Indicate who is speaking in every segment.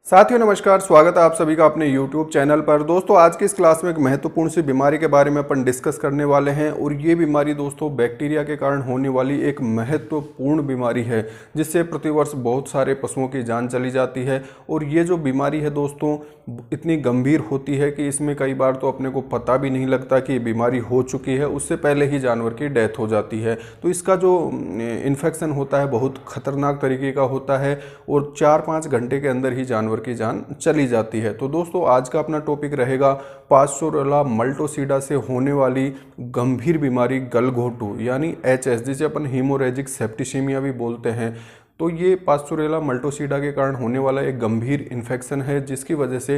Speaker 1: साथियों नमस्कार, स्वागत है आप सभी का अपने YouTube चैनल पर। दोस्तों आज की इस क्लास में एक महत्वपूर्ण सी बीमारी के बारे में अपन डिस्कस करने वाले हैं और ये बीमारी दोस्तों बैक्टीरिया के कारण होने वाली एक महत्वपूर्ण बीमारी है जिससे प्रतिवर्ष बहुत सारे पशुओं की जान चली जाती है। और ये जो बीमारी है दोस्तों इतनी गंभीर होती है कि इसमें कई बार तो अपने को पता भी नहीं लगता कि ये बीमारी हो चुकी है, उससे पहले ही जानवर की डेथ हो जाती है। तो इसका जो इन्फेक्शन होता है बहुत खतरनाक तरीके का होता है और 4-5 घंटे के अंदर ही जानवर की जान चली जाती है। तो दोस्तों आज का अपना टॉपिक रहेगा पास्चुरेला मल्टोसिडा से होने वाली गंभीर बीमारी गलघोटू यानी एचएस, जिसे अपन हीमोरेजिक सेप्टिसीमिया भी बोलते हैं। तो ये पास्चुरेला मल्टोसिडा के कारण होने वाला एक गंभीर इन्फेक्शन है जिसकी वजह से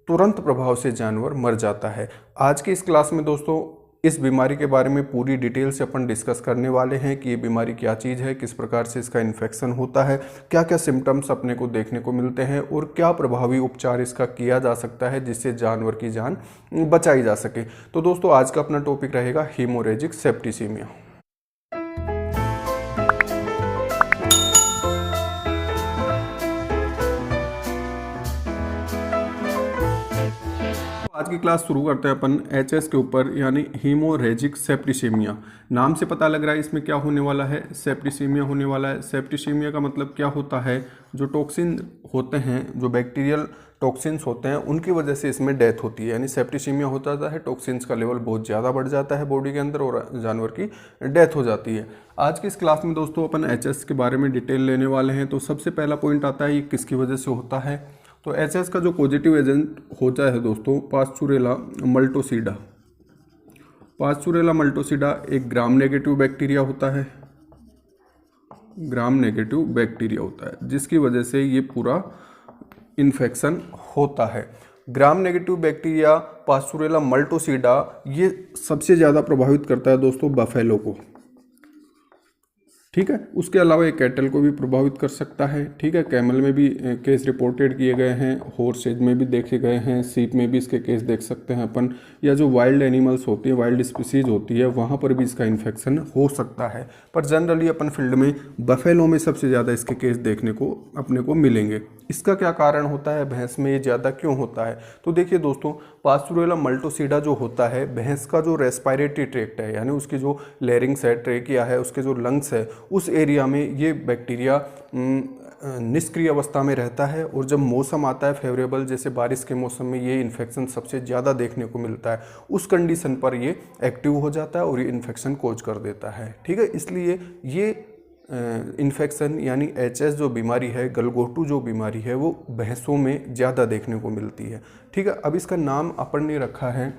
Speaker 1: तुरंत प्रभाव से जानवर मर जाता है। आज की इस क्लास में दोस्तों इस बीमारी के बारे में पूरी डिटेल से अपन डिस्कस करने वाले हैं कि ये बीमारी क्या चीज़ है, किस प्रकार से इसका इन्फेक्शन होता है, क्या क्या सिम्टम्स अपने को देखने को मिलते हैं और क्या प्रभावी उपचार इसका किया जा सकता है जिससे जानवर की जान बचाई जा सके। तो दोस्तों आज का अपना टॉपिक रहेगा हीमोरेजिक सेप्टिसीमिया। आज की क्लास शुरू करते हैं अपन एचएस के ऊपर यानी हीमोरेजिक सेप्टिसीमिया। नाम से पता लग रहा है इसमें क्या होने वाला है, सेप्टिसीमिया होने वाला है। सेप्टिसीमिया का मतलब क्या होता है, जो टॉक्सिन होते हैं, जो बैक्टीरियल टॉक्सिन्स होते हैं उनकी वजह से इसमें डेथ होती है। यानी सेप्टिसीमिया होता है टॉक्सिन्स का लेवल बहुत ज़्यादा बढ़ जाता है बॉडी के अंदर और जानवर की डेथ हो जाती है। आज की इस क्लास में दोस्तों अपन एचएस के बारे में डिटेल लेने वाले हैं। तो सबसे पहला पॉइंट आता है ये किसकी वजह से होता है। तो एचएस का जो पॉजिटिव एजेंट होता है दोस्तों पास्चुरेला मल्टोसिडा। पास्चुरेला मल्टोसिडा एक ग्राम नेगेटिव बैक्टीरिया होता है, ग्राम नेगेटिव बैक्टीरिया होता है जिसकी वजह से ये पूरा इन्फेक्शन होता है। Gram negative bacteria Pasteurella multocida ये सबसे ज़्यादा प्रभावित करता है दोस्तों बफेलो को, ठीक है। उसके अलावा ये कैटल को भी प्रभावित कर सकता है, ठीक है। कैमल में भी केस रिपोर्टेड किए गए हैं, हॉर्सेज में भी देखे गए हैं, सीप में भी इसके केस देख सकते हैं अपन, या जो वाइल्ड एनिमल्स होती है, वाइल्ड स्पीसीज होती है, वहाँ पर भी इसका इन्फेक्शन हो सकता है। पर जनरली अपन फील्ड में बफेलो में सबसे ज़्यादा इसके केस देखने को अपने को मिलेंगे। इसका क्या कारण होता है, भैंस में ये ज़्यादा क्यों होता है। तो देखिए दोस्तों पास्चुरेला मल्टोसिडा जो होता है भैंस का जो रेस्पिरेटरी ट्रैक्ट है यानी उसकी जो लेरिंग्स है, ट्रेकिया है, उसके जो लंग्स है, उस एरिया में ये बैक्टीरिया निष्क्रिय अवस्था में रहता है। और जब मौसम आता है फेवरेबल, जैसे बारिश के मौसम में ये इन्फेक्शन सबसे ज़्यादा देखने को मिलता है, उस कंडीशन पर ये एक्टिव हो जाता है और ये इन्फेक्शन कोज कर देता है, ठीक है। इसलिए ये इन्फेक्शन यानी एचएस जो बीमारी है, गलघोटू जो बीमारी है, वो भैंसों में ज़्यादा देखने को मिलती है, ठीक है। अब इसका नाम अपन ने रखा है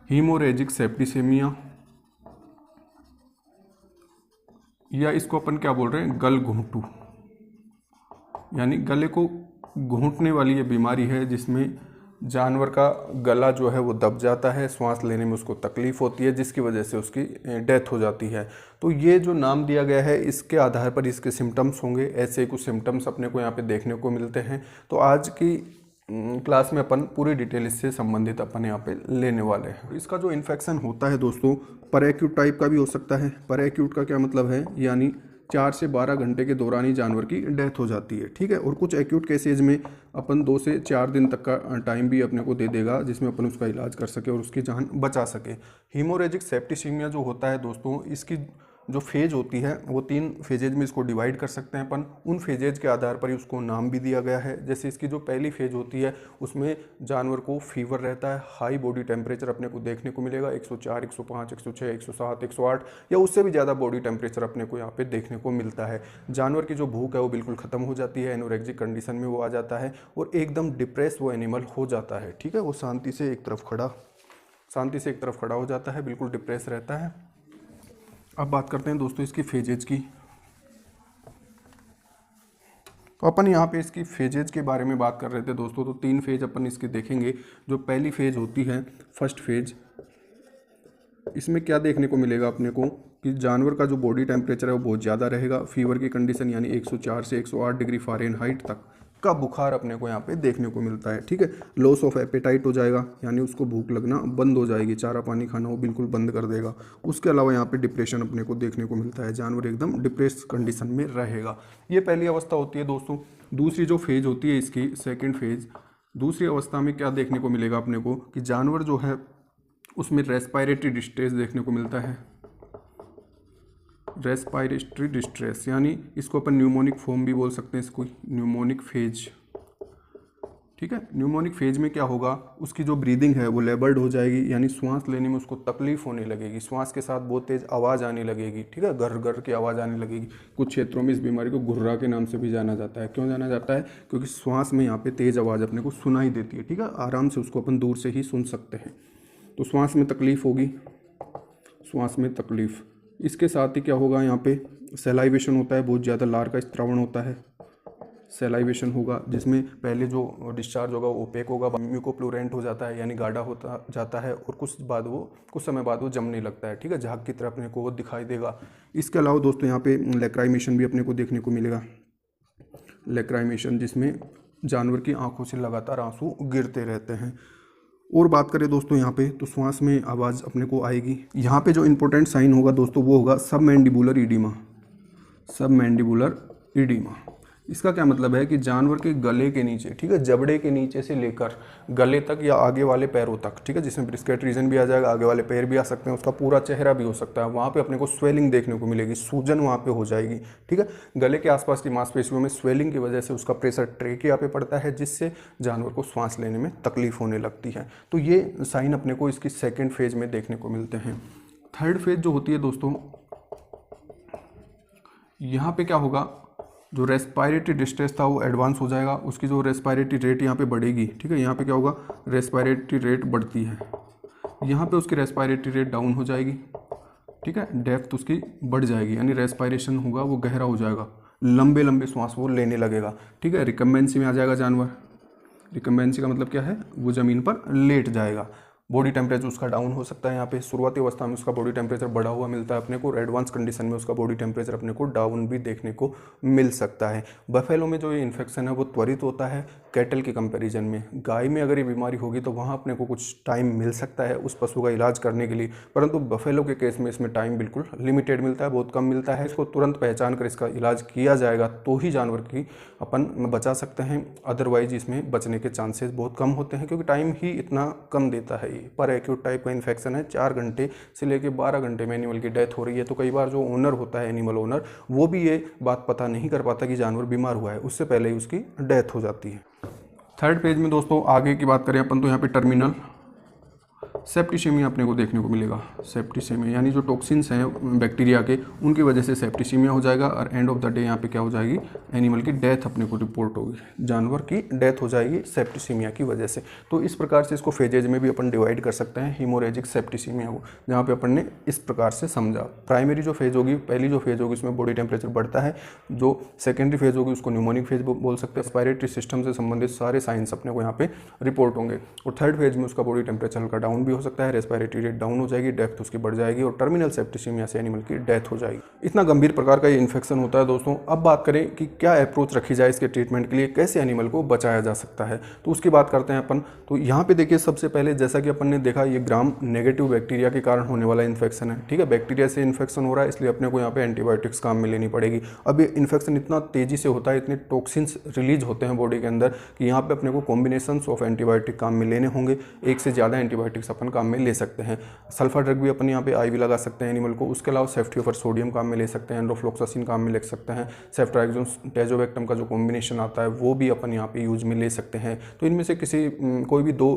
Speaker 1: हीमोरेजिक सेप्टिसीमिया, या इसको अपन क्या बोल रहे हैं, गलघोटू, यानी गले को घोंटने वाली ये बीमारी है जिसमें जानवर का गला जो है वो दब जाता है, सांस लेने में उसको तकलीफ होती है जिसकी वजह से उसकी डेथ हो जाती है। तो ये जो नाम दिया गया है इसके आधार पर इसके सिम्टम्स होंगे, ऐसे कुछ सिम्टम्स अपने को यहाँ पे देखने को मिलते हैं। तो आज की क्लास में अपन पूरी डिटेल इससे संबंधित अपन यहाँ पे लेने वाले हैं। इसका जो इन्फेक्शन होता है दोस्तों पर एक्यूट टाइप का भी हो सकता है। पर एक्यूट का क्या मतलब है, यानी 4 से 12 घंटे के दौरान ही जानवर की डेथ हो जाती है, ठीक है। और कुछ एक्यूट केसेज में अपन 2 से 4 दिन तक का टाइम भी अपने को दे देगा जिसमें अपन उसका इलाज कर सके और उसकी जान बचा सके। हीमोरेजिक सेप्टिसीमिया जो होता है दोस्तों, इसकी जो फेज होती है वो 3 फेजेज में इसको डिवाइड कर सकते हैं अपन। उन फेजेज के आधार पर ही उसको नाम भी दिया गया है। जैसे इसकी जो पहली फेज होती है उसमें जानवर को फीवर रहता है, हाई बॉडी टेम्परेचर अपने को देखने को मिलेगा, 104, 105, 106, 107, 108 या उससे भी ज़्यादा बॉडी टेम्परेचर अपने को यहाँ पे देखने को मिलता है। जानवर की जो भूख है वो बिल्कुल ख़त्म हो जाती है, एनोरेक्सिक कंडीशन में वो आ जाता है और एकदम डिप्रेस वो एनिमल हो जाता है, ठीक है। वो शांति से एक तरफ खड़ा हो जाता है, बिल्कुल डिप्रेस रहता है। अब बात करते हैं दोस्तों इसकी फेजेज की। तो अपन यहाँ पे इसकी फेजेज के बारे में बात कर रहे थे दोस्तों। तो 3 फेज अपन इसके देखेंगे। जो पहली फेज होती है फर्स्ट फेज, इसमें क्या देखने को मिलेगा अपने को कि जानवर का जो बॉडी टेम्परेचर है वो बहुत ज़्यादा रहेगा, फीवर की कंडीशन यानी 104 से 108 डिग्री फ़ारेनहाइट तक का बुखार अपने को यहाँ पे देखने को मिलता है। ठीक है, लॉस ऑफ एपेटाइट हो जाएगा, यानी उसको भूख लगना बंद हो जाएगी, चारा पानी खाना वो बिल्कुल बंद कर देगा। उसके अलावा यहाँ पे डिप्रेशन अपने को देखने को मिलता है, जानवर एकदम डिप्रेस कंडीशन में रहेगा। ये पहली अवस्था होती है दोस्तों। दूसरी जो फेज होती है इसकी, सेकेंड फेज, दूसरी अवस्था में क्या देखने को मिलेगा अपने को कि जानवर जो है उसमें रेस्पायरेटरी डिस्ट्रेस देखने को मिलता है। रेस्पायरेटरी डिस्ट्रेस यानी इसको अपन न्यूमोनिक फॉर्म भी बोल सकते हैं, इसको न्यूमोनिक फेज। ठीक है, न्यूमोनिक फेज में क्या होगा, उसकी जो ब्रीदिंग है वो लेबर्ड हो जाएगी, यानी श्वास लेने में उसको तकलीफ होने लगेगी, श्वास के साथ बहुत तेज आवाज़ आने लगेगी। ठीक है, घर घर की आवाज़ आने लगेगी। कुछ क्षेत्रों में इस बीमारी को घुर्रा के नाम से भी जाना जाता है। क्यों जाना जाता है, क्योंकि श्वास में यहाँ पे तेज आवाज़ अपने को सुनाई देती है। ठीक है, आराम से उसको अपन दूर से ही सुन सकते हैं। तो श्वास में तकलीफ होगी, श्वास में तकलीफ। इसके साथ ही क्या होगा, यहाँ पे सेलाइवेशन होता है, बहुत ज़्यादा लार का स्त्रावण होता है, सेलाइवेशन होगा, जिसमें पहले जो डिस्चार्ज होगा वो ओपेक होगा, म्यूकोप्लूरेंट हो जाता है, यानी गाढ़ा होता जाता है, और कुछ समय बाद वो जमने लगता है। ठीक है, झाग की तरह अपने को वो दिखाई देगा। इसके अलावा दोस्तों यहाँ पे लेक्राइमेशन भी अपने को देखने को मिलेगा, लेक्राइमेशन, जिसमें जानवर की आंखों से लगातार आंसू गिरते रहते हैं। और बात करें दोस्तों यहाँ पे, तो श्वास में आवाज़ अपने को आएगी। यहाँ पे जो इंपॉर्टेंट साइन होगा दोस्तों वो होगा सबमैंडिबुलर ईडिमा, सबमैंडिबुलर ईडिमा। इसका क्या मतलब है कि जानवर के गले के नीचे, ठीक है, जबड़े के नीचे से लेकर गले तक या आगे वाले पैरों तक, ठीक है, जिसमें ब्रिस्केट रीजन भी आ जाएगा, आगे वाले पैर भी आ सकते हैं, उसका पूरा चेहरा भी हो सकता है, वहाँ पे अपने को स्वेलिंग देखने को मिलेगी, सूजन वहाँ पे हो जाएगी। ठीक है, गले के आसपास की मांसपेशियों में स्वेलिंग की वजह से उसका प्रेशर ट्रेकिया पे पड़ता है, जिससे जानवर को सांस लेने में तकलीफ होने लगती है। तो ये साइन अपने को इसकी सेकेंड फेज में देखने को मिलते हैं। थर्ड फेज जो होती है दोस्तों, यहाँ पे क्या होगा, जो रेस्पायरेटरी डिस्ट्रेस था वो एडवांस हो जाएगा, उसकी जो रेस्पायरेटरी रेट यहाँ पे बढ़ेगी। ठीक है, यहाँ पे क्या होगा, रेस्पायरेटरी रेट बढ़ती है, यहाँ पे उसकी रेस्पायरेटरी रेट डाउन हो जाएगी। ठीक है, डेप्थ उसकी बढ़ जाएगी, यानी रेस्पायरेशन होगा वो गहरा हो जाएगा, लंबे लंबे श्वास वो लेने लगेगा। ठीक है, रिकम्बेंसी में आ जाएगा जानवर। रिकम्बेंसी का मतलब क्या है, वो ज़मीन पर लेट जाएगा। बॉडी टेम्परेचर उसका डाउन हो सकता है। यहाँ पे शुरुआती अवस्था में उसका बॉडी टेम्परेचर बढ़ा हुआ मिलता है अपने को, और एडवांस कंडीशन में उसका बॉडी टेम्परेचर अपने को डाउन भी देखने को मिल सकता है। बफेलो में जो ये इन्फेक्शन है वो त्वरित होता है कैटल के कंपैरिजन में। गाय में अगर ये बीमारी होगी तो वहाँ अपने को कुछ टाइम मिल सकता है उस पशु का इलाज करने के लिए, परंतु बफेलो के केस में इसमें टाइम बिल्कुल लिमिटेड मिलता है, बहुत कम मिलता है। इसको तुरंत पहचान कर इसका इलाज किया जाएगा तो ही जानवर की अपन बचा सकते हैं, अदरवाइज इसमें बचने के चांसेस बहुत कम होते हैं, क्योंकि टाइम ही इतना कम देता है। ये पर एक्यूट टाइप का इन्फेक्शन है, 4 घंटे से लेकर 12 घंटे में एनिमल की डेथ हो रही है। तो कई बार जो ओनर होता है, एनिमल ओनर, वो भी ये बात पता नहीं कर पाता कि जानवर बीमार हुआ है, उससे पहले ही उसकी डेथ हो जाती है। थर्ड पेज में दोस्तों आगे की बात करें अपन, तो यहाँ पे टर्मिनल सेप्टिसीमिया अपने को देखने को मिलेगा। सेप्टिसीमिया यानी जो टॉक्सिन्स हैं बैक्टीरिया के, उनकी वजह से सेप्टिसीमिया हो जाएगा, और एंड ऑफ द डे यहाँ पे क्या हो जाएगी, एनिमल की डेथ अपने को रिपोर्ट होगी, जानवर की डेथ हो जाएगी सेप्टिसीमिया की वजह से। तो इस प्रकार से इसको फेजेज में भी अपन डिवाइड कर सकते हैं, हीमोरेजिक सेप्टिसीमिया को, जहाँ पे अपन ने इस प्रकार से समझा। प्राइमरी जो फेज होगी, पहली जो फेज होगी उसमें बॉडी टेम्परेचर बढ़ता है, जो सेकेंडरी फेज होगी उसको न्यूमोनिक फेज बोल सकते हैं। रेस्पिरेटरी सिस्टम से संबंधित सारे साइंस अपने को यहाँ पे रिपोर्ट होंगे, और थर्ड फेज में उसका बॉडी टेम्परेचर का डाउन हो सकता है, रेस्पिरेटरी रेट डाउन हो जाएगी, डेप्थ उसकी बढ़ जाएगी, और टर्मिनल सेप्टिसीमिया से एनिमल की डेथ हो जाएगी। इतना गंभीर प्रकार का ये इन्फेक्शन होता है दोस्तों। अब बात करें कि क्या अप्रोच रखी जाए इसके ट्रीटमेंट के लिए, कैसे एनिमल को बचाया जा सकता है, तो उसकी बात करते हैं अपन। तो यहाँ पे देखिए, सबसे पहले जैसा कि अपन ने देखा, ये ग्राम नेगेटिव बैक्टीरिया के कारण होने वाला इन्फेक्शन है। ठीक है, बैक्टीरिया से इन्फेक्शन हो रहा है, इसलिए अपने को यहाँ पे एंटीबायोटिक्स काम में लेनी पड़ेगी। अब ये इन्फेक्शन इतना तेजी से होता है, इतने टॉक्सिन्स रिलीज होते हैं बॉडी के अंदर, कि यहाँ पे अपने को कॉम्बिनेशंस ऑफ एंटीबायोटिक काम में लेने होंगे। एक से ज़्यादा एंटीबायोटिक्स अपन काम में ले सकते हैं। सल्फर ड्रग भी अपन यहाँ पे IV लगा सकते हैं एनिमल को। उसके अलावा सेफ्टियोफर सोडियम काम में ले सकते हैं, एंड्रोफ्लोक्सासिन काम में ले सकते हैं, सेफ्ट्राइक्सोन टेजोबैक्टम का जो कॉम्बिनेशन आता है वो भी अपन यहाँ पे यूज में ले सकते हैं। तो इनमें से कोई भी 2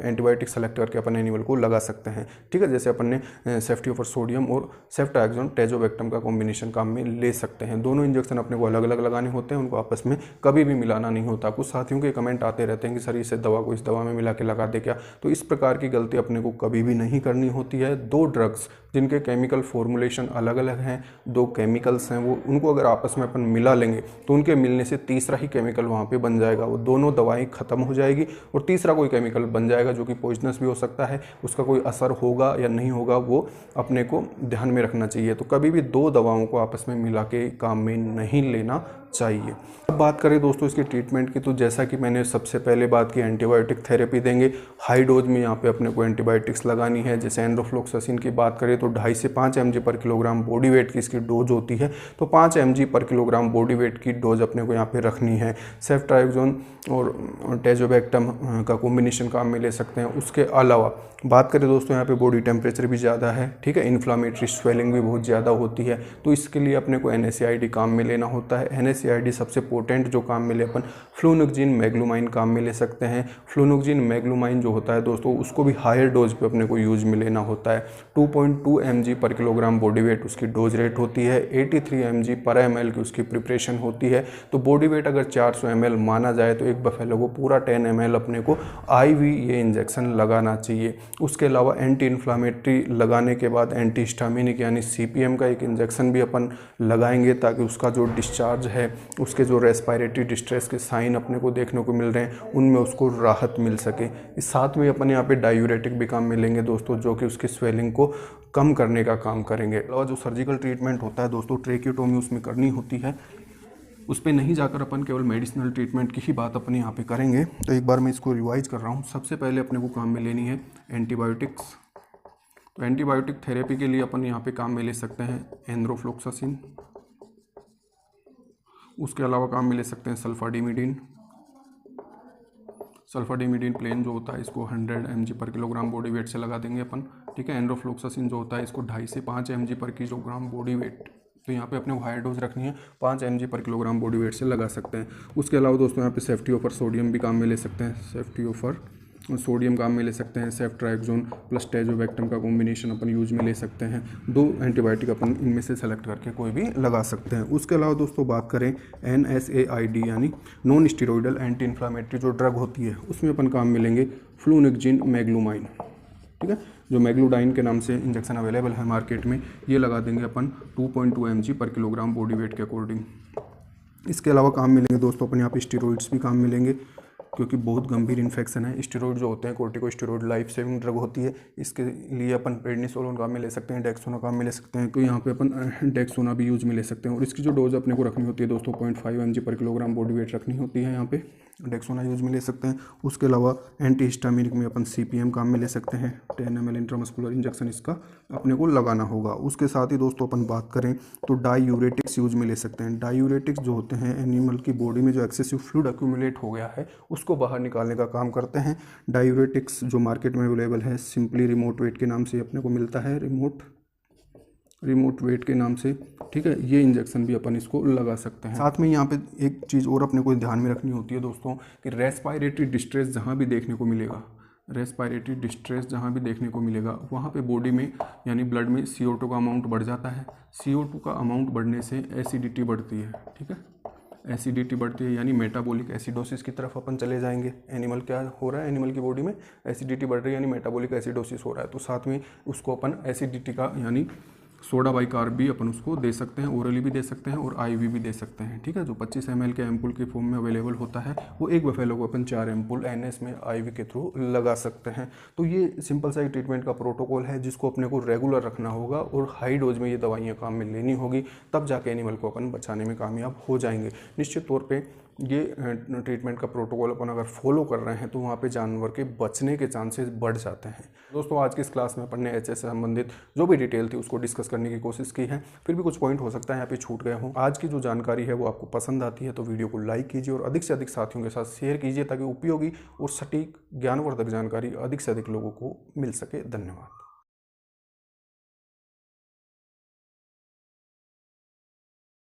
Speaker 1: एंटीबायोटिक सेलेक्ट करके अपन एनिमल को लगा सकते हैं। ठीक है, जैसे अपन ने सेफ्टियोफर सोडियम और सेफ्ट्राइक्सोन टेजोबैक्टम का कॉम्बिनेशन काम में ले सकते हैं। दोनों इंजेक्शन अपने को अलग अलग लगाने होते हैं, उनको आपस में कभी भी मिलाना नहीं होता। कुछ साथियों के कमेंट आते रहते हैं कि सर इस दवा को इस दवा में मिला के लगा दे क्या, तो इस प्रकार की गलती अपने को कभी भी नहीं करनी होती है। 2 ड्रग्स जिनके केमिकल फॉर्मुलेशन अलग अलग हैं, 2 केमिकल्स हैं, वो उनको अगर आपस में अपन मिला लेंगे तो उनके मिलने से तीसरा ही केमिकल वहाँ पे बन जाएगा, वो दोनों दवाएं ख़त्म हो जाएगी और तीसरा कोई केमिकल बन जाएगा जो कि पॉइजनस भी हो सकता है। उसका कोई असर होगा या नहीं होगा वो अपने को ध्यान में रखना चाहिए। तो कभी भी 2 दवाओं को आपस में मिला के काम में नहीं लेना चाहिए। अब बात करें दोस्तों इसके ट्रीटमेंट की, तो जैसा कि मैंने सबसे पहले बात की, एंटीबायोटिक थेरेपी देंगे। हाई डोज में यहाँ पे अपने को एंटीबायोटिक्स लगानी है। जैसे एंड्रोफ्लोक्सासिन की बात करें तो 2.5 से 5 mg पर किलोग्राम बॉडी वेट की इसकी डोज होती है, तो 5 mg पर किलोग्राम बॉडी वेट की डोज अपने को यहाँ पे रखनी है। सेफ्ट्राइक्सोन और टेजोबैक्टम का कॉम्बिनेशन काम में ले सकते हैं। उसके अलावा बात करें दोस्तों यहाँ पे बॉडी टेम्परेचर भी ज़्यादा है, ठीक है, इन्फ्लामेटरी स्वेलिंग भी बहुत ज़्यादा होती है, तो इसके लिए अपने को NSAID काम में लेना होता है। NSAID सबसे पोटेंट जो काम में ले अपन फ्लूनोक्सिन मैग्लूमाइन काम में ले सकते हैं। फ्लूनोक्सिन मैग्लूमाइन जो होता है दोस्तों उसको भी हायर डोज पे अपने को यूज में लेना होता है। 2.2 mg पर किलोग्राम बॉडी वेट उसकी डोज रेट होती है। 83 mg पर ml की उसकी प्रिपरेशन होती है। तो बॉडी वेट अगर 400 ml माना जाए तो एक बफेलो को पूरा 10 ml अपने को IV ये इंजेक्शन लगाना चाहिए। उसके अलावा एंटी इन्फ्लामेटरी लगाने के बाद एंटीहिस्टामिनिक यानी CPM का एक इंजेक्शन भी अपन लगाएंगे ताकि उसका जो डिस्चार्ज है, उसके जो रेस्पिरेटरी डिस्ट्रेस के साइन अपने को देखने को मिल रहे हैं उनमें उसको राहत मिल सके। इस साथ में अपन यहाँ पे डायूरेटिक भी काम में लेंगे दोस्तों, जो कि उसकी स्वेलिंग को कम करने का काम करेंगे। और जो सर्जिकल ट्रीटमेंट होता है दोस्तों, ट्रेक्यूटोमी उसमें करनी होती है, उस पर नहीं जाकर अपन केवल मेडिसिनल ट्रीटमेंट की ही बात अपन यहाँ पे करेंगे। तो एक बार मैं इसको रिवाइज कर रहा हूँ। सबसे पहले अपने को काम में लेनी है एंटीबायोटिक्स। तो एंटीबायोटिक थेरेपी के लिए अपन यहाँ पे काम में ले सकते हैं एंड्रोफ्लोक्सासिन। उसके अलावा काम में ले सकते हैं सल्फाडिमिडीन। सल्फाडिमिडीन प्लेन जो होता है इसको 100 mg पर किलोग्राम बॉडी वेट से लगा देंगे अपन, ठीक है। एंड्रोफ्लोक्सासिन जो होता है इसको 2.5 से 5 mg पर किलोग्राम बॉडी वेट, तो यहाँ पे अपने को हाई डोज रखनी है, 5 mg पर किलोग्राम बॉडी वेट से लगा सकते हैं। उसके अलावा दोस्तों यहाँ पे सेफ्टियोफर सोडियम भी काम में ले सकते हैं, सेफ्टियोफर सोडियम काम में ले सकते हैं। सेफ्ट्राइक्सोन प्लस टेजोबैक्टम का कॉम्बिनेशन अपन यूज में ले सकते हैं। 2 एंटीबायोटिक अपन इनमें से सेलेक्ट करके कोई भी लगा सकते हैं। उसके अलावा दोस्तों बात करें NSAID यानी नॉन स्टेरॉइडल एंटी इन्फ्लामेटरी जो ड्रग होती है उसमें अपन काम में लेंगे फ्लूनोक्सिन मैग्लूमाइन, ठीक है, जो मैग्लूडाइन के नाम से इंजेक्शन अवेलेबल है मार्केट में, ये लगा देंगे अपन 2.2 mg पर किलोग्राम बॉडी वेट के अकॉर्डिंग। इसके अलावा काम मिलेंगे दोस्तों अपन यहाँ पे स्टेरॉइड्स भी काम मिलेंगे, क्योंकि बहुत गंभीर इन्फेक्शन है। स्टेरॉइड जो होते हैं कोर्टिकोस्टेरॉइड लाइफ सेविंग ड्रग होती है, इसके लिए अपन प्रेडनिसोलोन काम में ले सकते हैं, डेक्सोना काम में ले सकते हैं, तो यहाँ पे अपन डेक्सोना भी यूज में ले सकते हैं। और इसकी जो डोज अपने को रखनी होती है दोस्तों 0.5 mg पर किलोग्राम बॉडी वेट रखनी होती है, यहाँ पे डेक्सोना यूज में ले सकते हैं। उसके अलावा एंटीहिस्टामिनिक में अपन CPM काम में ले सकते हैं, 10 ml इंट्रामस्कुलर इंजेक्शन इसका अपने को लगाना होगा। उसके साथ ही दोस्तों अपन बात करें तो डायूरेटिक्स यूज में ले सकते हैं। डायूरेटिक्स जो होते हैं एनिमल की बॉडी में जो एक्सेसिव फ्लूइड एक्यूमुलेट हो गया है उसको बाहर निकालने का काम करते हैं। डायूरेटिक्स जो मार्केट में अवेलेबल है सिंपली रिमोट वेट के नाम से अपने को मिलता है, रिमोट वेट के नाम से, ठीक है। ये इंजेक्शन भी अपन इसको लगा सकते हैं। साथ में यहाँ पे एक चीज़ और अपने को ध्यान में रखनी होती है दोस्तों कि रेस्पिरेटरी डिस्ट्रेस जहाँ भी देखने को मिलेगा, रेस्पिरेटरी डिस्ट्रेस जहाँ भी देखने को मिलेगा वहाँ पे बॉडी में यानी ब्लड में CO2 का अमाउंट बढ़ जाता है। CO2 का अमाउंट बढ़ने से एसिडिटी बढ़ती है, ठीक है, एसिडिटी बढ़ती है यानी मेटाबॉलिक एसिडोसिस की तरफ अपन चले जाएंगे। एनिमल क्या हो रहा है, एनिमल की बॉडी में एसिडिटी बढ़ रही है यानी मेटाबॉलिक एसिडोसिस हो रहा है, तो साथ में उसको अपन एसिडिटी का यानी सोडा बाइकार्ब भी अपन उसको दे सकते हैं, ओरली भी दे सकते हैं और IV भी दे सकते हैं, ठीक है। जो 25 ml के एम्पुल के फॉर्म में अवेलेबल होता है वो एक बफेलो को अपन 4 एम्पुल NS में IV के थ्रू लगा सकते हैं। तो ये सिंपल सा ट्रीटमेंट का प्रोटोकॉल है जिसको अपने को रेगुलर रखना होगा और हाई डोज में ये दवाइयाँ काम में लेनी होगी, तब जाके एनिमल को अपन बचाने में कामयाब हो जाएंगे। निश्चित तौर पर ये ट्रीटमेंट का प्रोटोकॉल अपन अगर फॉलो कर रहे हैं तो वहाँ पे जानवर के बचने के चांसेस बढ़ जाते हैं। दोस्तों आज की इस क्लास में अपन ने HS से संबंधित जो भी डिटेल थी उसको डिस्कस करने की कोशिश की है, फिर भी कुछ पॉइंट हो सकता है यहाँ पे छूट गया हो। आज की जो जानकारी है वो आपको पसंद आती है तो वीडियो को लाइक कीजिए और अधिक से अधिक साथियों के साथ शेयर कीजिए ताकि उपयोगी और सटीक ज्ञानवर्धक जानकारी अधिक से अधिक लोगों को मिल सके। धन्यवाद।